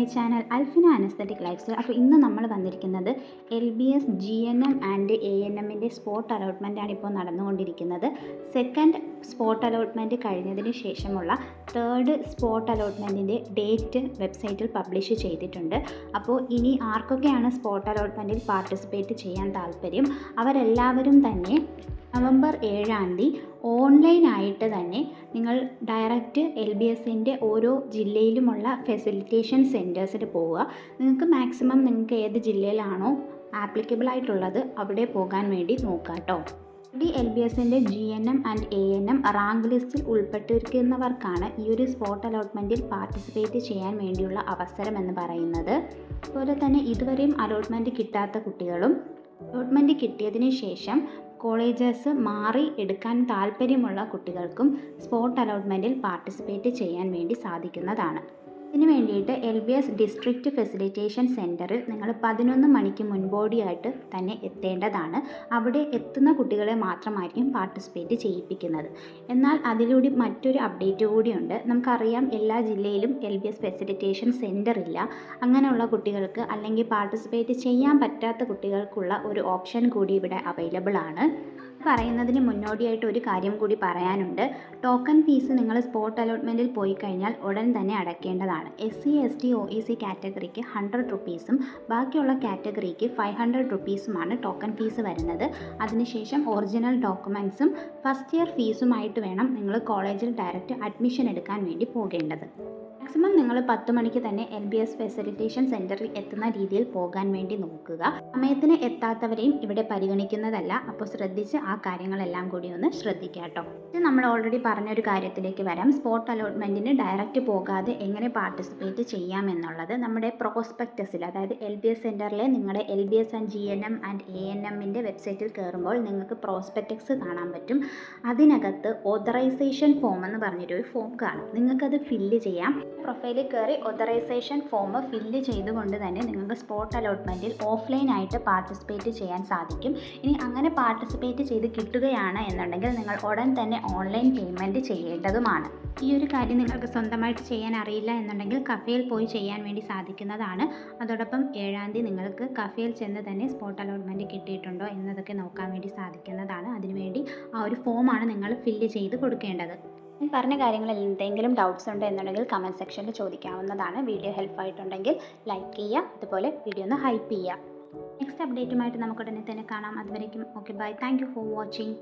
My channel Alfina an aesthetic lifestyle. അപ്പോൾ ഇന്ന് നമ്മൾ വന്നിരിക്കുന്നത് LBS GNM ആൻഡ് ANMൻ്റെ സ്പോട്ട് അലോട്ട്മെൻറ്റാണ് ഇപ്പോൾ നടന്നുകൊണ്ടിരിക്കുന്നത്. സെക്കൻഡ് സ്പോട്ട് അലോട്ട്മെൻറ്റ് കഴിഞ്ഞതിന് ശേഷമുള്ള തേർഡ് സ്പോട്ട് അലോട്ട്മെൻറ്റിൻ്റെ ഡേറ്റ് വെബ്സൈറ്റിൽ പബ്ലിഷ് ചെയ്തിട്ടുണ്ട്. അപ്പോൾ ഇനി ആർക്കൊക്കെയാണ് സ്പോട്ട് അലോട്ട്മെൻറ്റിൽ പാർട്ടിസിപ്പേറ്റ് ചെയ്യാൻ താല്പര്യം അവരെല്ലാവരും തന്നെ നവംബർ 7 ഓൺലൈനായിട്ട് തന്നെ നിങ്ങൾ ഡയറക്റ്റ് LBSൻ്റെ ഓരോ ജില്ലയിലുമുള്ള ഫെസിലിറ്റേഷൻ സെൻറ്റേഴ്സിൽ പോവുക. നിങ്ങൾക്ക് ഏത് ജില്ലയിലാണോ ആപ്ലിക്കബിൾ ആയിട്ടുള്ളത് അവിടെ പോകാൻ വേണ്ടി നോക്കുക കേട്ടോ. LBSൻ്റെ GNM ആൻഡ് ANM റാങ്ക് ലിസ്റ്റിൽ ഉൾപ്പെട്ടിരിക്കുന്നവർക്കാണ് ഈ ഒരു സ്പോട്ട് അലോട്ട്മെൻറ്റിൽ പാർട്ടിസിപ്പേറ്റ് ചെയ്യാൻ വേണ്ടിയുള്ള അവസരം എന്ന് പറയുന്നത്. അതുപോലെ തന്നെ ഇതുവരെയും അലോട്ട്മെൻറ്റ് കിട്ടാത്ത കുട്ടികളും അലോട്ട്മെൻറ്റ് കിട്ടിയതിന് ശേഷം കോളേജസ് മാറി എടുക്കാൻ താല്പര്യമുള്ള കുട്ടികൾക്കും സ്പോട്ട് അലോട്ട്മെൻറ്റിൽ പാർട്ടിസിപ്പേറ്റ് ചെയ്യാൻ വേണ്ടി സാധിക്കുന്നതാണ്. ഇതിന് വേണ്ടിയിട്ട് LBS ഡിസ്ട്രിക്റ്റ് ഫെസിലിറ്റേഷൻ സെൻറ്ററിൽ നിങ്ങൾ 11 മണിക്ക് മുൻപോടിയായിട്ട് തന്നെ എത്തേണ്ടതാണ്. അവിടെ എത്തുന്ന കുട്ടികളെ മാത്രമായിരിക്കും പാർട്ടിസിപ്പേറ്റ് ചെയ്യിപ്പിക്കുന്നത്. എന്നാൽ അതിലൂടെ മറ്റൊരു അപ്ഡേറ്റ് കൂടിയുണ്ട്. നമുക്കറിയാം എല്ലാ ജില്ലയിലും LBS ഫെസിലിറ്റേഷൻ സെൻറ്റർ ഇല്ല. അങ്ങനെയുള്ള കുട്ടികൾക്ക് അല്ലെങ്കിൽ പാർട്ടിസിപ്പേറ്റ് ചെയ്യാൻ പറ്റാത്ത കുട്ടികൾക്കുള്ള ഒരു ഓപ്ഷൻ കൂടി ഇവിടെ അവൈലബിൾ ആണ്. പറയുന്നതിന് മുന്നോടിയായിട്ട് ഒരു കാര്യം കൂടി പറയാനുണ്ട്. ടോക്കൺ ഫീസ് നിങ്ങൾ സ്പോട്ട് അലോട്ട്മെൻറ്റിൽ പോയി കഴിഞ്ഞാൽ ഉടൻ തന്നെ അടയ്ക്കേണ്ടതാണ്. SC ST OEC കാറ്റഗറിക്ക് 100 റുപ്പീസും ബാക്കിയുള്ള കാറ്റഗറിക്ക് 500 റുപ്പീസുമാണ് ടോക്കൺ ഫീസ് വരുന്നത്. അതിനുശേഷം ഒറിജിനൽ ഡോക്യുമെൻറ്റ്സും ഫസ്റ്റ് ഇയർ ഫീസുമായിട്ട് വേണം നിങ്ങൾ കോളേജിൽ ഡയറക്റ്റ് അഡ്മിഷൻ എടുക്കാൻ വേണ്ടി പോകേണ്ടത്. മാക്സിമം നിങ്ങൾ 10 മണിക്ക് തന്നെ LBS ഫെസിലിറ്റേഷൻ സെൻറ്ററിൽ എത്തുന്ന രീതിയിൽ പോകാൻ വേണ്ടി നോക്കുക. സമയത്തിന് എത്താത്തവരെയും ഇവിടെ പരിഗണിക്കുന്നതല്ല. അപ്പോൾ ശ്രദ്ധിച്ച് ആ കാര്യങ്ങളെല്ലാം കൂടി ഒന്ന് ശ്രദ്ധിക്കുക കേട്ടോ. നമ്മൾ ഓൾറെഡി പറഞ്ഞൊരു കാര്യത്തിലേക്ക് വരാം. സ്പോട്ട് അലോട്ട്മെൻറ്റിന് ഡയറക്റ്റ് പോകാതെ എങ്ങനെ പാർട്ടിസിപ്പേറ്റ് ചെയ്യാമെന്നുള്ളത് നമ്മുടെ പ്രോസ്പെക്ടസിൽ, അതായത് LBS സെൻറ്ററിലെ നിങ്ങളുടെ LBS ആൻഡ് GNM ആൻഡ് ANMൻ്റെ വെബ്സൈറ്റിൽ കയറുമ്പോൾ നിങ്ങൾക്ക് പ്രോസ്പെക്ടസ് കാണാൻ പറ്റും. അതിനകത്ത് ഓതറൈസേഷൻ ഫോം എന്ന് പറഞ്ഞൊരു ഫോം കാണും. നിങ്ങൾക്കത് ഫില്ല് ചെയ്യാം. പ്രൊഫൈലിൽ കയറി ഓതറൈസേഷൻ ഫോം ഫില്ല് ചെയ്തുകൊണ്ട് തന്നെ നിങ്ങൾക്ക് സ്പോട്ട് അലോട്ട്മെൻറ്റിൽ ഓഫ്ലൈനായിട്ട് പാർട്ടിസിപ്പേറ്റ് ചെയ്യാൻ സാധിക്കും. ഇനി അങ്ങനെ പാർട്ടിസിപ്പേറ്റ് ചെയ്ത് കിട്ടുകയാണ് എന്നുണ്ടെങ്കിൽ നിങ്ങൾ ഉടൻ തന്നെ ഓൺലൈൻ പേയ്മെൻറ്റ് ചെയ്യേണ്ടതുമാണ്. ഈ ഒരു കാര്യം നിങ്ങൾക്ക് സ്വന്തമായിട്ട് ചെയ്യാൻ അറിയില്ല എന്നുണ്ടെങ്കിൽ കഫേയിൽ പോയി ചെയ്യാൻ വേണ്ടി സാധിക്കുന്നതാണ്. അതോടൊപ്പം 7 നിങ്ങൾക്ക് കഫേയിൽ ചെന്ന് തന്നെ സ്പോട്ട് അലോട്ട്മെൻറ്റ് കിട്ടിയിട്ടുണ്ടോ എന്നതൊക്കെ നോക്കാൻ വേണ്ടി സാധിക്കുന്നതാണ്. അതിനുവേണ്ടി ആ ഒരു ഫോമാണ് നിങ്ങൾ ഫില്ല് ചെയ്ത് കൊടുക്കേണ്ടത്. ഞാൻ പറഞ്ഞ കാര്യങ്ങളിൽ എന്തെങ്കിലും ഡൗട്ട്സ് ഉണ്ട് എന്നുണ്ടെങ്കിൽ കമൻറ്റ് സെക്ഷനിൽ ചോദിക്കാവുന്നതാണ്. വീഡിയോ ഹെൽപ്പായിട്ടുണ്ടെങ്കിൽ ലൈക്ക് ചെയ്യുക, അതുപോലെ വീഡിയോ ഒന്ന് ഹൈപ്പ് ചെയ്യുക. നെക്സ്റ്റ് അപ്ഡേറ്റുമായിട്ട് നമുക്ക് ഉടനെ തന്നെ കാണാം. അതുവരേക്കും okay, bye. Thank you for watching.